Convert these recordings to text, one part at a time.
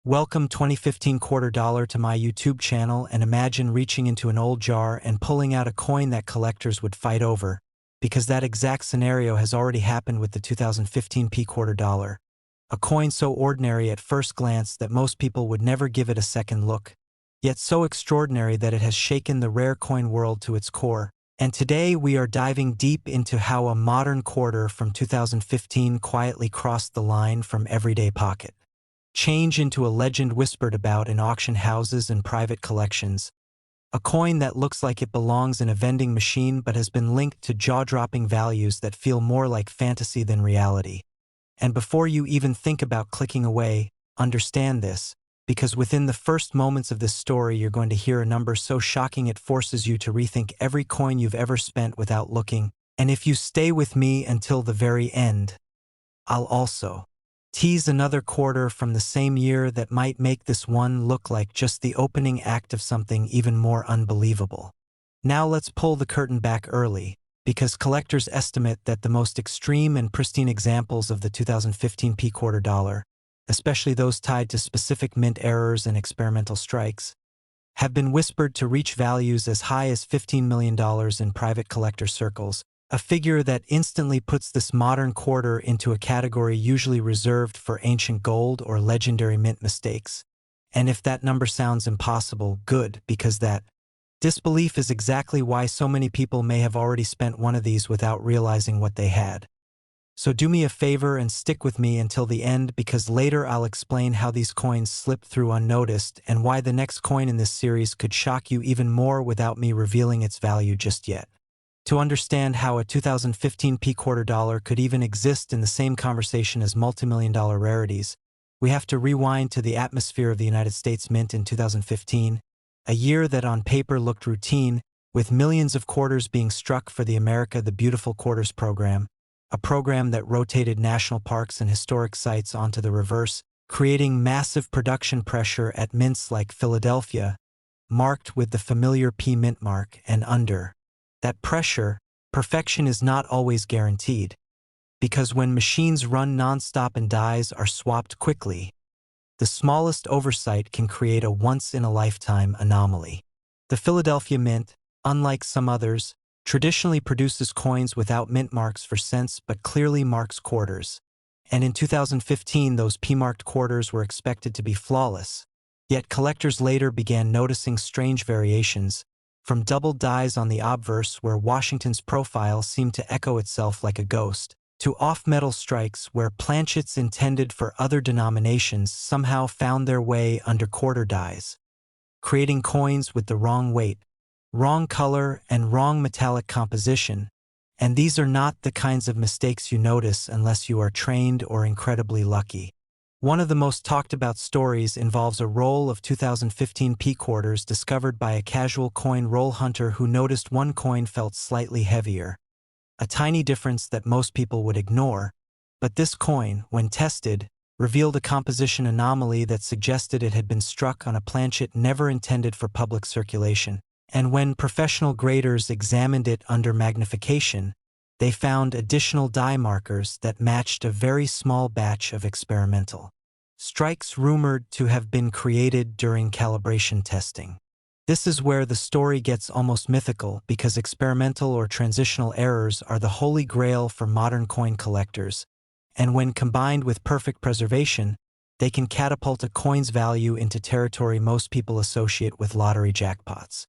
Welcome 2015 quarter dollar to my YouTube channel, and imagine reaching into an old jar and pulling out a coin that collectors would fight over, because that exact scenario has already happened with the 2015 quarter dollar. A coin so ordinary at first glance that most people would never give it a second look, yet so extraordinary that it has shaken the rare coin world to its core. And today we are diving deep into how a modern quarter from 2015 quietly crossed the line from everyday pocket change into a legend whispered about in auction houses and private collections. A coin that looks like it belongs in a vending machine but has been linked to jaw-dropping values that feel more like fantasy than reality. And before you even think about clicking away, understand this, because within the first moments of this story you're going to hear a number so shocking it forces you to rethink every coin you've ever spent without looking. And if you stay with me until the very end, I'll also tease another quarter from the same year that might make this one look like just the opening act of something even more unbelievable. Now let's pull the curtain back early, because collectors estimate that the most extreme and pristine examples of the 2015 quarter dollar, especially those tied to specific mint errors and experimental strikes, have been whispered to reach values as high as $15 million in private collector circles, a figure that instantly puts this modern quarter into a category usually reserved for ancient gold or legendary mint mistakes. And if that number sounds impossible, good, because that disbelief is exactly why so many people may have already spent one of these without realizing what they had. So do me a favor and stick with me until the end, because later I'll explain how these coins slipped through unnoticed and why the next coin in this series could shock you even more without me revealing its value just yet. To understand how a 2015 quarter dollar could even exist in the same conversation as multimillion-dollar rarities, we have to rewind to the atmosphere of the United States Mint in 2015, a year that on paper looked routine, with millions of quarters being struck for the America the Beautiful Quarters program, a program that rotated national parks and historic sites onto the reverse, creating massive production pressure at mints like Philadelphia, marked with the familiar P mint mark, and under that pressure, perfection is not always guaranteed, because when machines run nonstop and dies are swapped quickly, the smallest oversight can create a once-in-a-lifetime anomaly. The Philadelphia Mint, unlike some others, traditionally produces coins without mint marks for cents but clearly marks quarters. And in 2015 those P-marked quarters were expected to be flawless. Yet collectors later began noticing strange variations, from double dies on the obverse where Washington's profile seemed to echo itself like a ghost, to off-metal strikes where planchets intended for other denominations somehow found their way under quarter dies, creating coins with the wrong weight, wrong color, and wrong metallic composition. And these are not the kinds of mistakes you notice unless you are trained or incredibly lucky. One of the most talked about stories involves a roll of 2015 quarters discovered by a casual coin roll hunter who noticed one coin felt slightly heavier, a tiny difference that most people would ignore, but this coin, when tested, revealed a composition anomaly that suggested it had been struck on a planchet never intended for public circulation. And when professional graders examined it under magnification, they found additional die markers that matched a very small batch of experimental strikes rumored to have been created during calibration testing. This is where the story gets almost mythical, because experimental or transitional errors are the holy grail for modern coin collectors, and when combined with perfect preservation, they can catapult a coin's value into territory most people associate with lottery jackpots.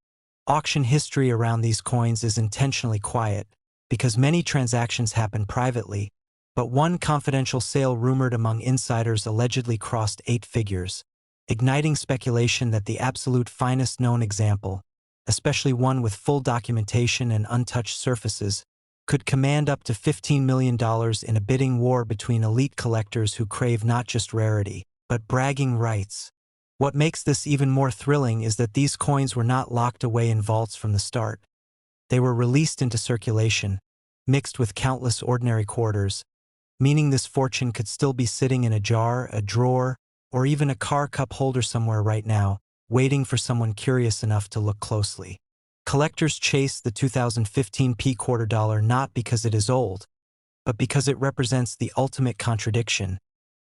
Auction history around these coins is intentionally quiet, because many transactions happen privately, but one confidential sale rumored among insiders allegedly crossed 8 figures, igniting speculation that the absolute finest known example, especially one with full documentation and untouched surfaces, could command up to $15 million in a bidding war between elite collectors who crave not just rarity, but bragging rights. What makes this even more thrilling is that these coins were not locked away in vaults from the start. They were released into circulation, mixed with countless ordinary quarters, meaning this fortune could still be sitting in a jar, a drawer, or even a car cup holder somewhere right now, waiting for someone curious enough to look closely. Collectors chase the 2015 quarter dollar not because it is old, but because it represents the ultimate contradiction,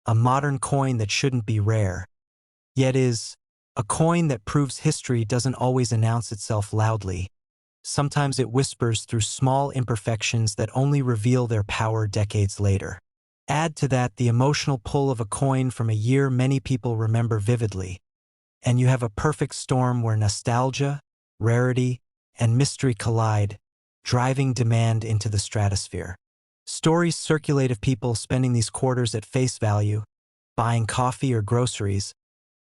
a modern coin that shouldn't be rare, yet is a coin that proves history doesn't always announce itself loudly. Sometimes it whispers through small imperfections that only reveal their power decades later. Add to that the emotional pull of a coin from a year many people remember vividly, and you have a perfect storm where nostalgia, rarity, and mystery collide, driving demand into the stratosphere. Stories circulate of people spending these quarters at face value, buying coffee or groceries,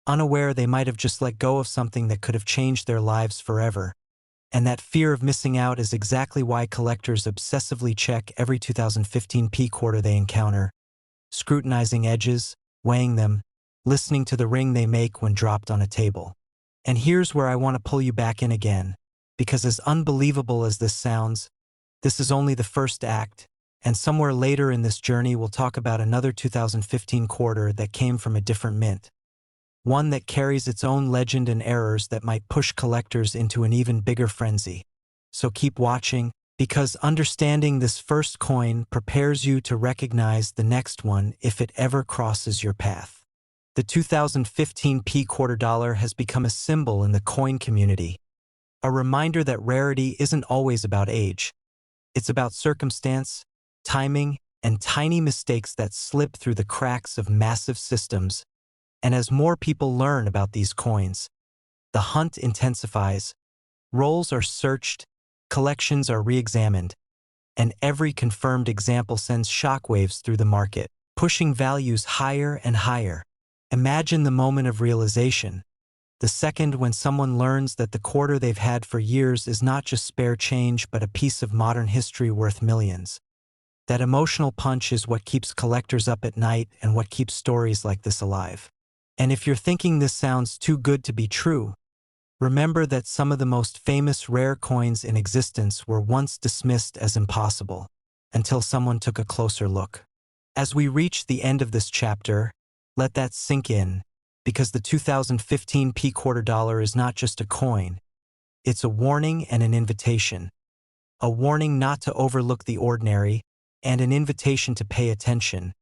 unaware they might have just let go of something that could have changed their lives forever. And that fear of missing out is exactly why collectors obsessively check every 2015 P quarter they encounter, scrutinizing edges, weighing them, listening to the ring they make when dropped on a table. And here's where I want to pull you back in again, because as unbelievable as this sounds, this is only the first act, and somewhere later in this journey we'll talk about another 2015 quarter that came from a different mint. One that carries its own legend and errors that might push collectors into an even bigger frenzy. So keep watching, because understanding this first coin prepares you to recognize the next one if it ever crosses your path. The 2015 P quarter dollar has become a symbol in the coin community, a reminder that rarity isn't always about age. It's about circumstance, timing, and tiny mistakes that slip through the cracks of massive systems. And as more people learn about these coins, the hunt intensifies, rolls are searched, collections are re-examined, and every confirmed example sends shockwaves through the market, pushing values higher and higher. Imagine the moment of realization, the second when someone learns that the quarter they've had for years is not just spare change but a piece of modern history worth millions. That emotional punch is what keeps collectors up at night and what keeps stories like this alive. And if you're thinking this sounds too good to be true, remember that some of the most famous rare coins in existence were once dismissed as impossible, until someone took a closer look. As we reach the end of this chapter, let that sink in, because the 2015 P quarter dollar is not just a coin, it's a warning and an invitation. A warning not to overlook the ordinary, and an invitation to pay attention,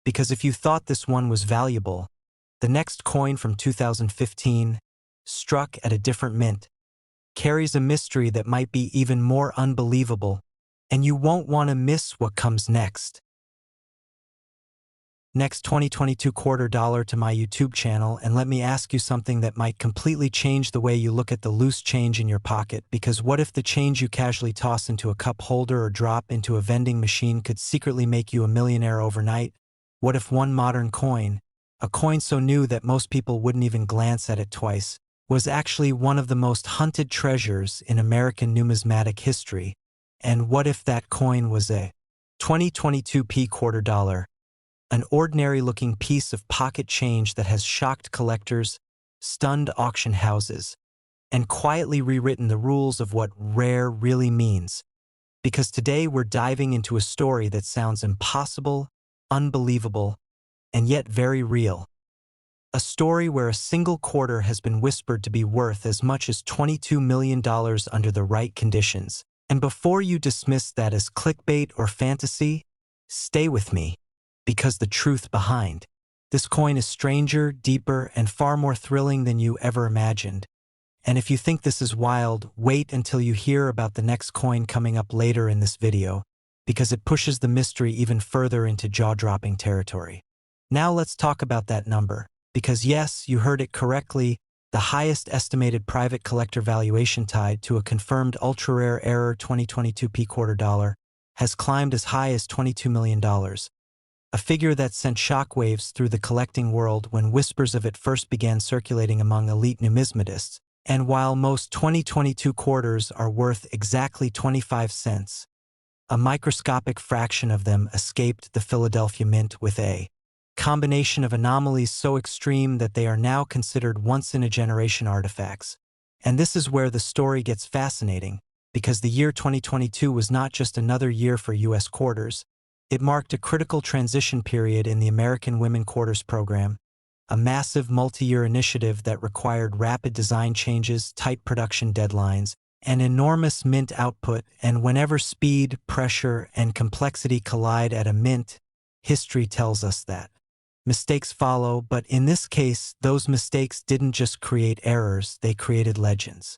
because if you thought this one was valuable, the next coin from 2015, struck at a different mint, carries a mystery that might be even more unbelievable, and you won't want to miss what comes next. Next 2022 quarter dollar to my YouTube channel, and let me ask you something that might completely change the way you look at the loose change in your pocket, because what if the change you casually toss into a cup holder or drop into a vending machine could secretly make you a millionaire overnight? What if one modern coin, a coin so new that most people wouldn't even glance at it twice, was actually one of the most hunted treasures in American numismatic history? And what if that coin was a 2022 P quarter dollar, an ordinary-looking piece of pocket change that has shocked collectors, stunned auction houses, and quietly rewritten the rules of what rare really means? Because today we're diving into a story that sounds impossible, unbelievable, and yet very real. A story where a single quarter has been whispered to be worth as much as $22 million under the right conditions. And before you dismiss that as clickbait or fantasy, stay with me, because the truth behind this coin is stranger, deeper, and far more thrilling than you ever imagined. And if you think this is wild, wait until you hear about the next coin coming up later in this video, because it pushes the mystery even further into jaw-dropping territory. Now let's talk about that number, because yes, you heard it correctly, the highest estimated private collector valuation tied to a confirmed ultra-rare error 2022 P quarter dollar has climbed as high as $22 million, a figure that sent shockwaves through the collecting world when whispers of it first began circulating among elite numismatists. And while most 2022 quarters are worth exactly 25 cents, a microscopic fraction of them escaped the Philadelphia Mint with a combination of anomalies so extreme that they are now considered once-in-a-generation artifacts. And this is where the story gets fascinating, because the year 2022 was not just another year for U.S. quarters. It marked a critical transition period in the American Women Quarters program, a massive multi-year initiative that required rapid design changes, tight production deadlines, and enormous mint output. And whenever speed, pressure, and complexity collide at a mint, history tells us that Mistakes follow, but in this case, those mistakes didn't just create errors, they created legends.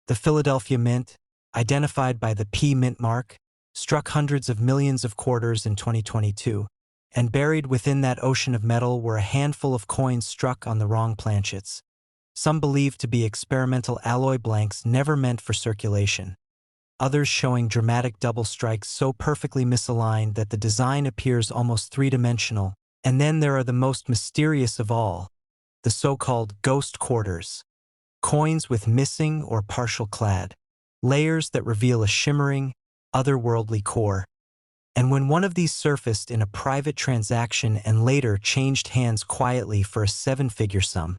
The Philadelphia Mint, identified by the P Mint mark, struck hundreds of millions of quarters in 2022, and buried within that ocean of metal were a handful of coins struck on the wrong planchets. Some believed to be experimental alloy blanks never meant for circulation. Others showing dramatic double strikes so perfectly misaligned that the design appears almost three-dimensional. And then there are the most mysterious of all, the so-called ghost quarters. Coins with missing or partial clad, layers that reveal a shimmering, otherworldly core. And when one of these surfaced in a private transaction and later changed hands quietly for a seven-figure sum,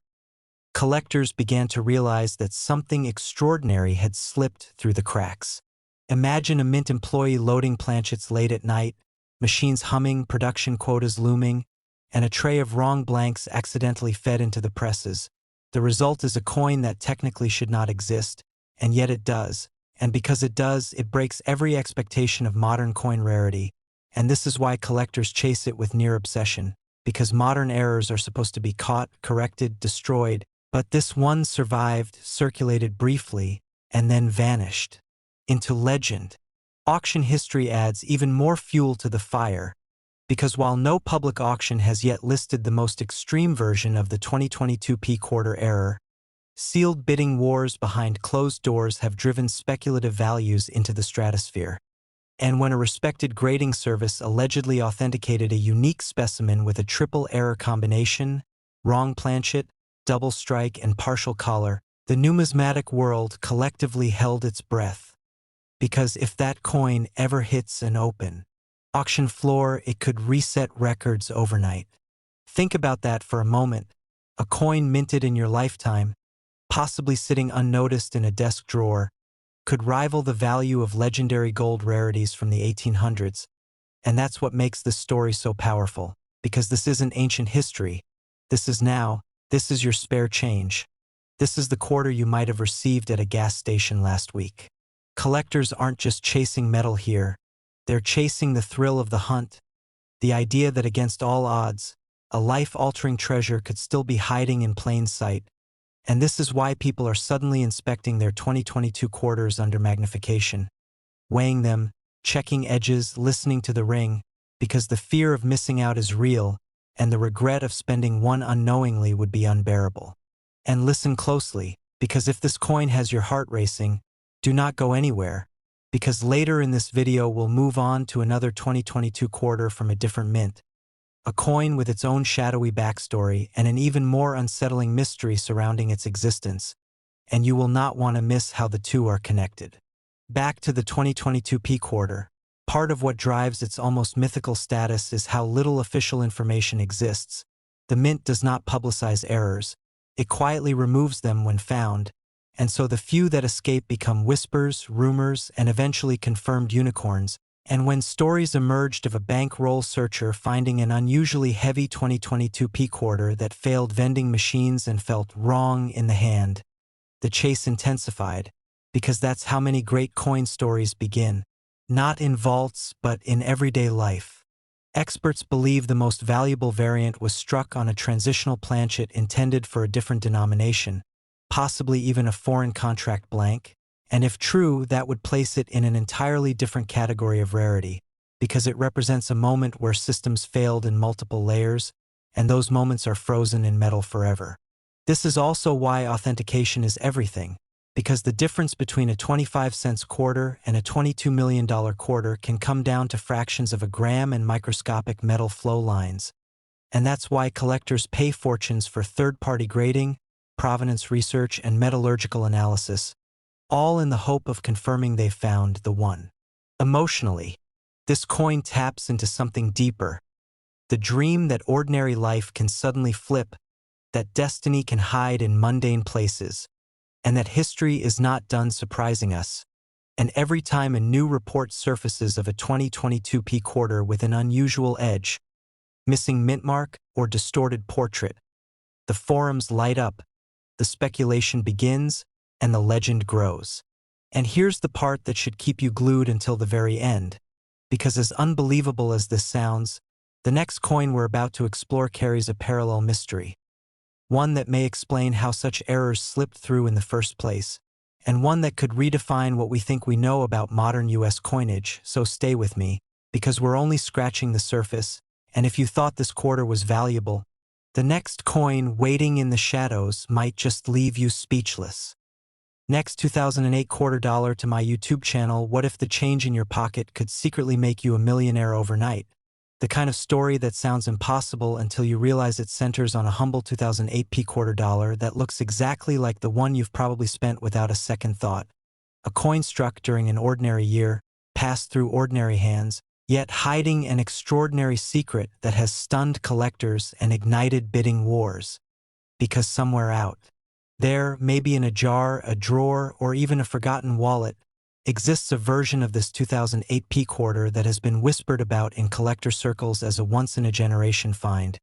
collectors began to realize that something extraordinary had slipped through the cracks. Imagine a Mint employee loading planchets late at night, machines humming, production quotas looming, and a tray of wrong blanks accidentally fed into the presses. The result is a coin that technically should not exist, and yet it does. And because it does, it breaks every expectation of modern coin rarity. And this is why collectors chase it with near obsession, because modern errors are supposed to be caught, corrected, destroyed, but this one survived, circulated briefly, and then vanished into legend. Auction history adds even more fuel to the fire, because while no public auction has yet listed the most extreme version of the 2022 P-quarter error, sealed bidding wars behind closed doors have driven speculative values into the stratosphere. And when a respected grading service allegedly authenticated a unique specimen with a triple error combination, wrong planchet, double strike, and partial collar, the numismatic world collectively held its breath. Because if that coin ever hits an open auction floor, it could reset records overnight. Think about that for a moment. A coin minted in your lifetime, possibly sitting unnoticed in a desk drawer, could rival the value of legendary gold rarities from the 1800s. And that's what makes this story so powerful, because this isn't ancient history. This is now. This is your spare change. This is the quarter you might have received at a gas station last week. Collectors aren't just chasing metal here. They're chasing the thrill of the hunt, the idea that against all odds, a life-altering treasure could still be hiding in plain sight. And this is why people are suddenly inspecting their 2022 quarters under magnification, weighing them, checking edges, listening to the ring, because the fear of missing out is real, and the regret of spending one unknowingly would be unbearable. And listen closely, because if this coin has your heart racing, do not go anywhere, because later in this video we'll move on to another 2022 quarter from a different mint, a coin with its own shadowy backstory and an even more unsettling mystery surrounding its existence, and you will not want to miss how the two are connected. Back to the 2022 P quarter. Part of what drives its almost mythical status is how little official information exists. The mint does not publicize errors. It quietly removes them when found, and so the few that escape become whispers, rumors, and eventually confirmed unicorns. And when stories emerged of a bankroll searcher finding an unusually heavy 2022 P quarter that failed vending machines and felt wrong in the hand, the chase intensified, because that's how many great coin stories begin. Not in vaults, but in everyday life. Experts believe the most valuable variant was struck on a transitional planchet intended for a different denomination, possibly even a foreign contract blank, and if true, that would place it in an entirely different category of rarity, because it represents a moment where systems failed in multiple layers, and those moments are frozen in metal forever. This is also why authentication is everything, because the difference between a 25-cent quarter and a $22 million quarter can come down to fractions of a gram and microscopic metal flow lines. And that's why collectors pay fortunes for third-party grading, provenance research, and metallurgical analysis, all in the hope of confirming they've found the one. Emotionally, this coin taps into something deeper, the dream that ordinary life can suddenly flip, that destiny can hide in mundane places, and that history is not done surprising us. And every time a new report surfaces of a 2022 P quarter with an unusual edge, missing mint mark, or distorted portrait, the forums light up, the speculation begins, and the legend grows. And here's the part that should keep you glued until the very end, because as unbelievable as this sounds, The next coin we're about to explore carries a parallel mystery, one that may explain how such errors slipped through in the first place, and one that could redefine what we think we know about modern US coinage, so stay with me, because we're only scratching the surface, and if you thought this quarter was valuable, the next coin waiting in the shadows might just leave you speechless. Next, 2008 quarter dollar to my YouTube channel. What if the change in your pocket could secretly make you a millionaire overnight? The kind of story that sounds impossible until you realize it centers on a humble 2008 quarter dollar that looks exactly like the one you've probably spent without a second thought. A coin struck during an ordinary year, passed through ordinary hands, yet hiding an extraordinary secret that has stunned collectors and ignited bidding wars. Because somewhere out there, maybe in a jar, a drawer, or even a forgotten wallet, exists a version of this 2008 quarter that has been whispered about in collector circles as a once-in-a-generation find.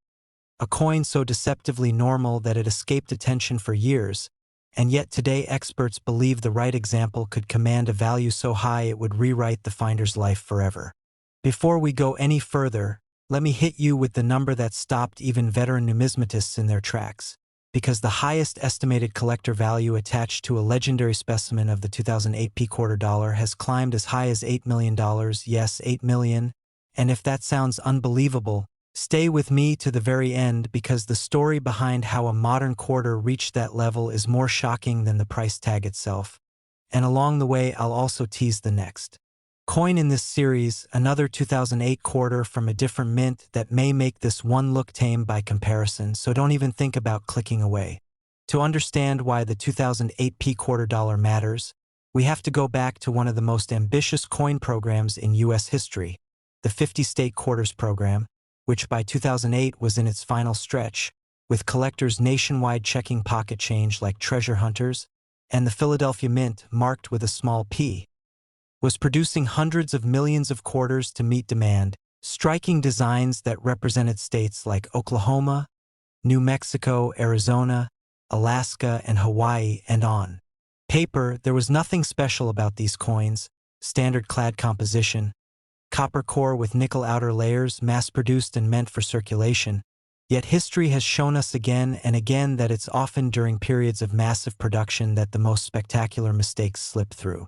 A coin so deceptively normal that it escaped attention for years, and yet today experts believe the right example could command a value so high it would rewrite the finder's life forever. Before we go any further, let me hit you with the number that stopped even veteran numismatists in their tracks, because the highest estimated collector value attached to a legendary specimen of the 2008 quarter dollar has climbed as high as $8 million, yes, $8 million, and if that sounds unbelievable, stay with me to the very end because the story behind how a modern quarter reached that level is more shocking than the price tag itself. And along the way, I'll also tease the next coin in this series, another 2008 quarter from a different mint that may make this one look tame by comparison, so don't even think about clicking away. To understand why the 2008 quarter dollar matters, we have to go back to one of the most ambitious coin programs in US history, the 50-state quarters program, which by 2008 was in its final stretch, with collectors nationwide checking pocket change like treasure hunters, and the Philadelphia Mint, marked with a small p, was producing hundreds of millions of quarters to meet demand, striking designs that represented states like Oklahoma, New Mexico, Arizona, Alaska, and Hawaii, and on paper, there was nothing special about these coins: standard clad composition, copper core with nickel outer layers, mass-produced and meant for circulation. Yet history has shown us again and again that it's often during periods of massive production that the most spectacular mistakes slip through.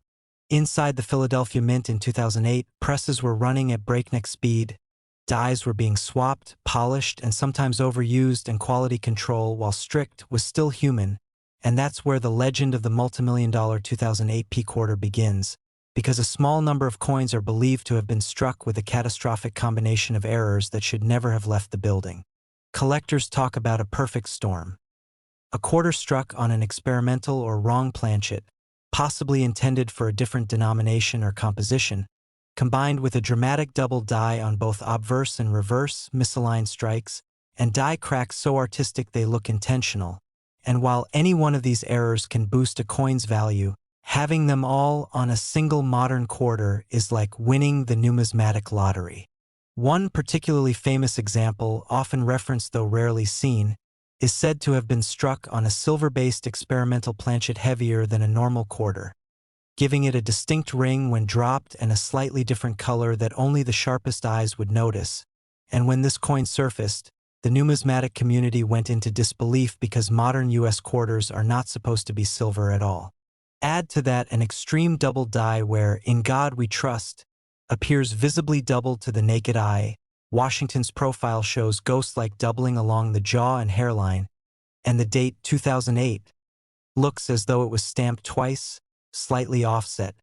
Inside the Philadelphia Mint in 2008, presses were running at breakneck speed, dies were being swapped, polished, and sometimes overused, and quality control, while strict, was still human, and that's where the legend of the multimillion-dollar 2008 quarter begins, because a small number of coins are believed to have been struck with a catastrophic combination of errors that should never have left the building. Collectors talk about a perfect storm. A quarter struck on an experimental or wrong planchet, possibly intended for a different denomination or composition, combined with a dramatic double die on both obverse and reverse misaligned strikes, and die cracks so artistic they look intentional. And while any one of these errors can boost a coin's value, having them all on a single modern quarter is like winning the numismatic lottery. One particularly famous example, often referenced though rarely seen, is said to have been struck on a silver-based experimental planchet heavier than a normal quarter, giving it a distinct ring when dropped and a slightly different color that only the sharpest eyes would notice. And when this coin surfaced, the numismatic community went into disbelief because modern US quarters are not supposed to be silver at all. Add to that an extreme double die where "In God We Trust" appears visibly doubled to the naked eye, Washington's profile shows ghost-like doubling along the jaw and hairline, and the date 2008 looks as though it was stamped twice, slightly offset,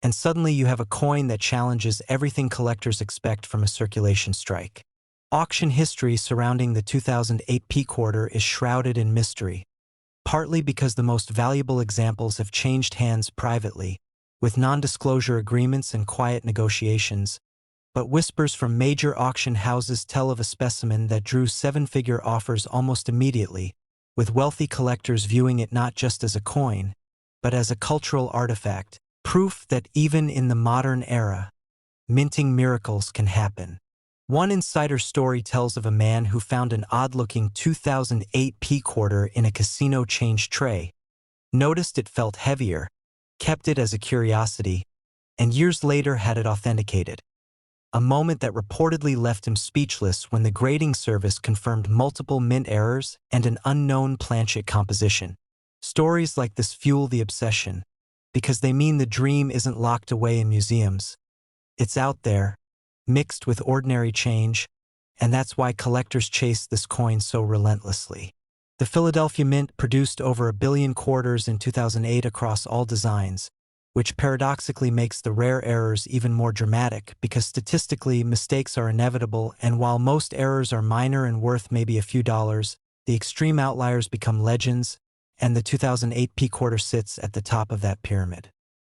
and suddenly you have a coin that challenges everything collectors expect from a circulation strike. Auction history surrounding the 2008 quarter is shrouded in mystery, partly because the most valuable examples have changed hands privately, with non-disclosure agreements and quiet negotiations, but whispers from major auction houses tell of a specimen that drew seven-figure offers almost immediately, with wealthy collectors viewing it not just as a coin, but as a cultural artifact, proof that even in the modern era, minting miracles can happen. One insider story tells of a man who found an odd-looking 2008 quarter in a casino change tray, noticed it felt heavier, kept it as a curiosity, and years later had it authenticated. a moment that reportedly left him speechless when the grading service confirmed multiple mint errors and an unknown planchet composition. Stories like this fuel the obsession, because they mean the dream isn't locked away in museums. It's out there, mixed with ordinary change, and that's why collectors chase this coin so relentlessly. The Philadelphia Mint produced over 1 billion quarters in 2008 across all designs, which paradoxically makes the rare errors even more dramatic because statistically mistakes are inevitable, and while most errors are minor and worth maybe a few dollars, the extreme outliers become legends, and the 2008 P quarter sits at the top of that pyramid.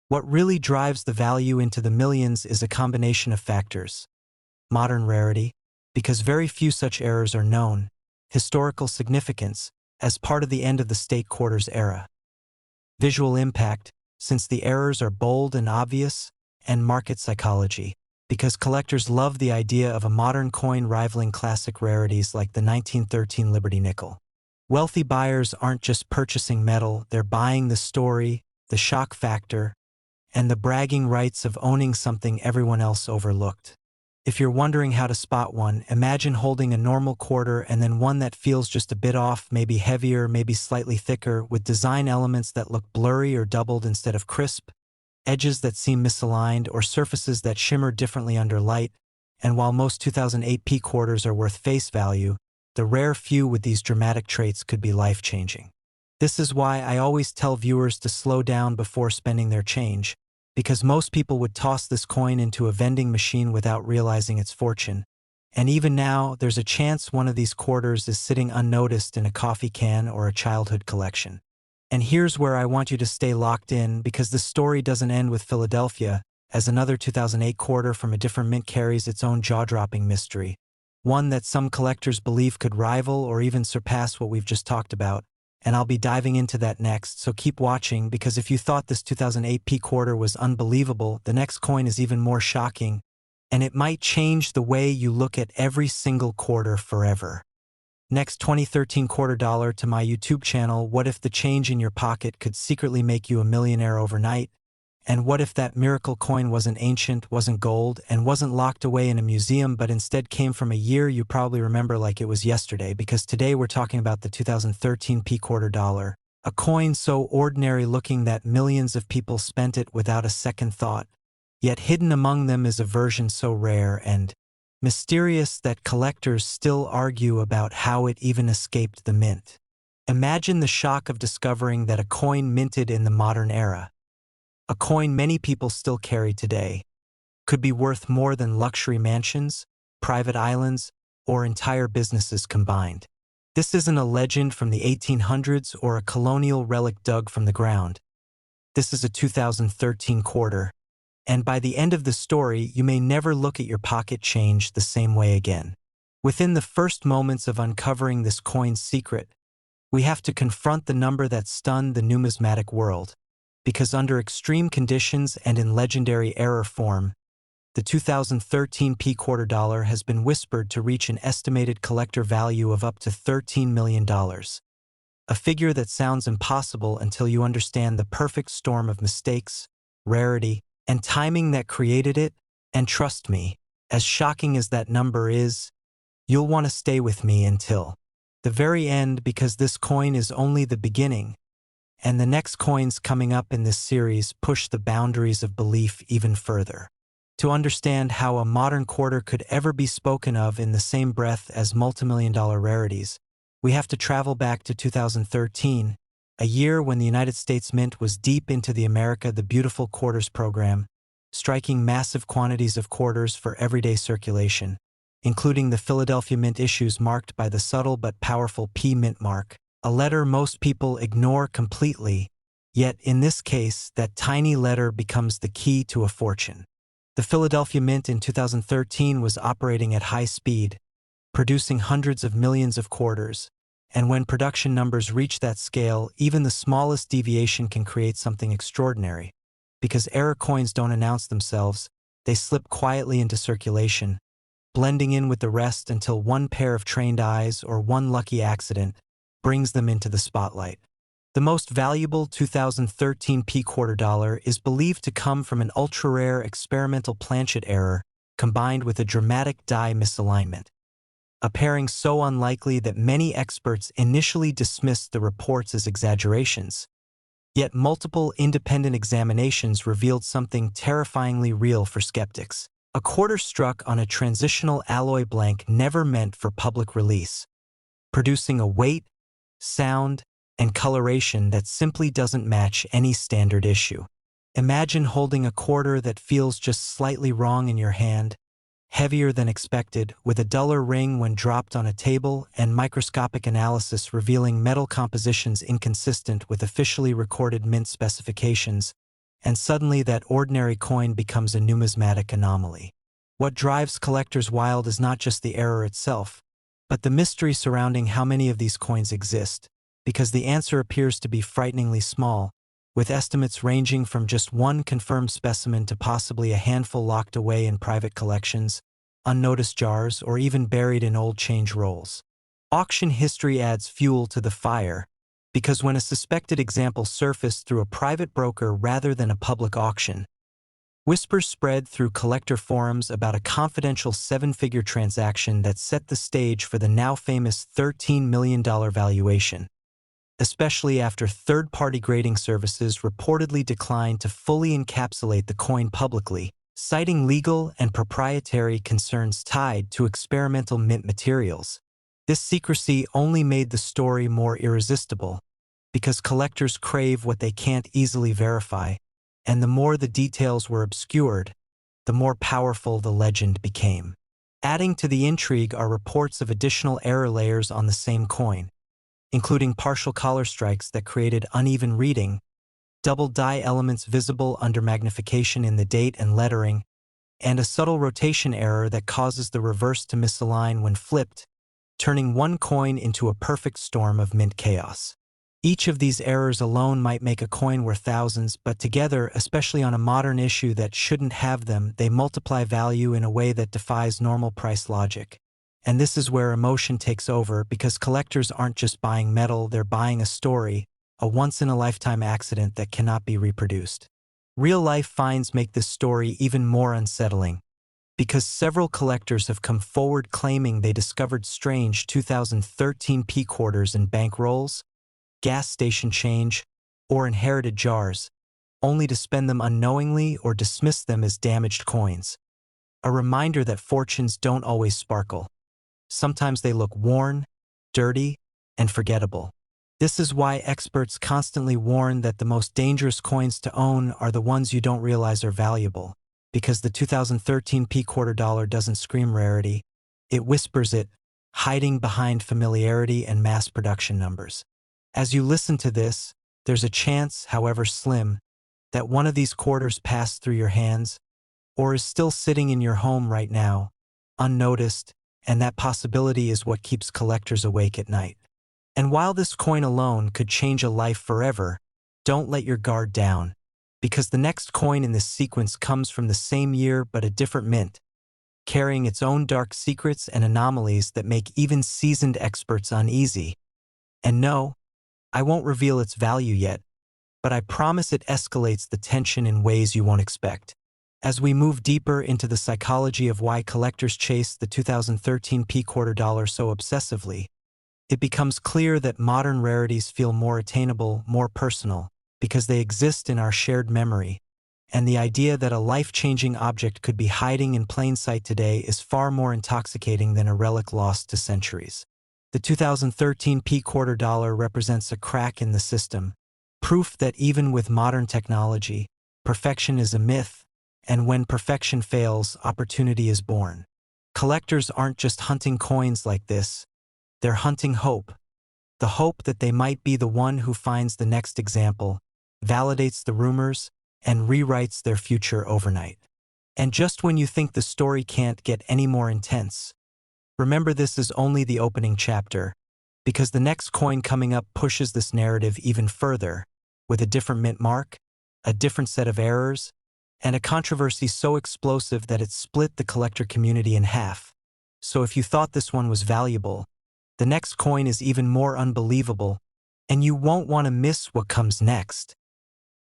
What really drives the value into the millions is a combination of factors. Modern rarity, because very few such errors are known. Historical significance, as part of the end of the state quarters era. Visual impact, since the errors are bold and obvious, and market psychology, because collectors love the idea of a modern coin rivaling classic rarities like the 1913 Liberty nickel. Wealthy buyers aren't just purchasing metal, they're buying the story, the shock factor, and the bragging rights of owning something everyone else overlooked. If you're wondering how to spot one, imagine holding a normal quarter and then one that feels just a bit off, maybe heavier, maybe slightly thicker, with design elements that look blurry or doubled instead of crisp, edges that seem misaligned, or surfaces that shimmer differently under light. And while most 2008 P quarters are worth face value, the rare few with these dramatic traits could be life-changing. This is why I always tell viewers to slow down before spending their change, because most people would toss this coin into a vending machine without realizing its fortune. And even now, there's a chance one of these quarters is sitting unnoticed in a coffee can or a childhood collection. And here's where I want you to stay locked in, because the story doesn't end with Philadelphia, as another 2008 quarter from a different mint carries its own jaw-dropping mystery. One that some collectors believe could rival or even surpass what we've just talked about. And I'll be diving into that next, so keep watching, because if you thought this 2008 P quarter was unbelievable, the next coin is even more shocking, and it might change the way you look at every single quarter forever. Next, 2013 quarter dollar to my YouTube channel. What if the change in your pocket could secretly make you a millionaire overnight? And what if that miracle coin wasn't ancient, wasn't gold, and wasn't locked away in a museum, but instead came from a year you probably remember like it was yesterday? Because today we're talking about the 2013 P quarter dollar, a coin so ordinary looking that millions of people spent it without a second thought. Yet hidden among them is a version so rare and mysterious that collectors still argue about how it even escaped the mint. Imagine the shock of discovering that a coin minted in the modern era, a coin many people still carry today, could be worth more than luxury mansions, private islands, or entire businesses combined. This isn't a legend from the 1800s or a colonial relic dug from the ground. This is a 2013 quarter, and by the end of the story, you may never look at your pocket change the same way again. Within the first moments of uncovering this coin's secret, we have to confront the number that stunned the numismatic world. Because under extreme conditions and in legendary error form, the 2013 P quarter dollar has been whispered to reach an estimated collector value of up to $13 million. A figure that sounds impossible until you understand the perfect storm of mistakes, rarity, and timing that created it. And trust me, as shocking as that number is, you'll want to stay with me until the very end, because this coin is only the beginning. And the next coins coming up in this series push the boundaries of belief even further. To understand how a modern quarter could ever be spoken of in the same breath as multimillion-dollar rarities, we have to travel back to 2013, a year when the United States Mint was deep into the America the Beautiful Quarters program, striking massive quantities of quarters for everyday circulation, including the Philadelphia Mint issues marked by the subtle but powerful P Mint mark. A letter most people ignore completely, yet in this case, that tiny letter becomes the key to a fortune. The Philadelphia Mint in 2013 was operating at high speed, producing hundreds of millions of quarters, and when production numbers reach that scale, even the smallest deviation can create something extraordinary. Because error coins don't announce themselves, they slip quietly into circulation, blending in with the rest until one pair of trained eyes or one lucky accident brings them into the spotlight. The most valuable 2013 P quarter dollar is believed to come from an ultra-rare experimental planchet error combined with a dramatic die misalignment. A pairing so unlikely that many experts initially dismissed the reports as exaggerations. Yet multiple independent examinations revealed something terrifyingly real for skeptics. A quarter struck on a transitional alloy blank never meant for public release, producing a weight, sound, and coloration that simply doesn't match any standard issue. Imagine holding a quarter that feels just slightly wrong in your hand, heavier than expected, with a duller ring when dropped on a table, and microscopic analysis revealing metal compositions inconsistent with officially recorded mint specifications, and suddenly that ordinary coin becomes a numismatic anomaly. What drives collectors wild is not just the error itself, but the mystery surrounding how many of these coins exist, because the answer appears to be frighteningly small, with estimates ranging from just one confirmed specimen to possibly a handful locked away in private collections, unnoticed jars, or even buried in old change rolls. Auction history adds fuel to the fire, because when a suspected example surfaced through a private broker rather than a public auction, whispers spread through collector forums about a confidential seven-figure transaction that set the stage for the now famous $13 million valuation, especially after third-party grading services reportedly declined to fully encapsulate the coin publicly, citing legal and proprietary concerns tied to experimental mint materials. This secrecy only made the story more irresistible, because collectors crave what they can't easily verify, and the more the details were obscured, the more powerful the legend became. Adding to the intrigue are reports of additional error layers on the same coin, including partial collar strikes that created uneven reading, double die elements visible under magnification in the date and lettering, and a subtle rotation error that causes the reverse to misalign when flipped, turning one coin into a perfect storm of mint chaos. Each of these errors alone might make a coin worth thousands, but together, especially on a modern issue that shouldn't have them, they multiply value in a way that defies normal price logic. And this is where emotion takes over, because collectors aren't just buying metal, they're buying a story, a once-in-a-lifetime accident that cannot be reproduced. Real-life finds make this story even more unsettling, because several collectors have come forward claiming they discovered strange 2013 P quarters in bank rolls, gas station change, or inherited jars, only to spend them unknowingly or dismiss them as damaged coins. A reminder that fortunes don't always sparkle. Sometimes they look worn, dirty, and forgettable. This is why experts constantly warn that the most dangerous coins to own are the ones you don't realize are valuable, because the 2013 P quarter dollar doesn't scream rarity, it whispers it, hiding behind familiarity and mass production numbers. As you listen to this, there's a chance, however slim, that one of these quarters passed through your hands, or is still sitting in your home right now, unnoticed, and that possibility is what keeps collectors awake at night. And while this coin alone could change a life forever, don't let your guard down, because the next coin in this sequence comes from the same year but a different mint, carrying its own dark secrets and anomalies that make even seasoned experts uneasy. And no, I won't reveal its value yet, but I promise it escalates the tension in ways you won't expect. As we move deeper into the psychology of why collectors chase the 2013 P quarter dollar so obsessively, it becomes clear that modern rarities feel more attainable, more personal, because they exist in our shared memory, and the idea that a life-changing object could be hiding in plain sight today is far more intoxicating than a relic lost to centuries. The 2013 P quarter dollar represents a crack in the system, proof that even with modern technology, perfection is a myth, and when perfection fails, opportunity is born. Collectors aren't just hunting coins like this, they're hunting hope. The hope that they might be the one who finds the next example, validates the rumors, and rewrites their future overnight. And just when you think the story can't get any more intense, remember this is only the opening chapter, because the next coin coming up pushes this narrative even further, with a different mint mark, a different set of errors, and a controversy so explosive that it split the collector community in half. So if you thought this one was valuable, the next coin is even more unbelievable, and you won't want to miss what comes next.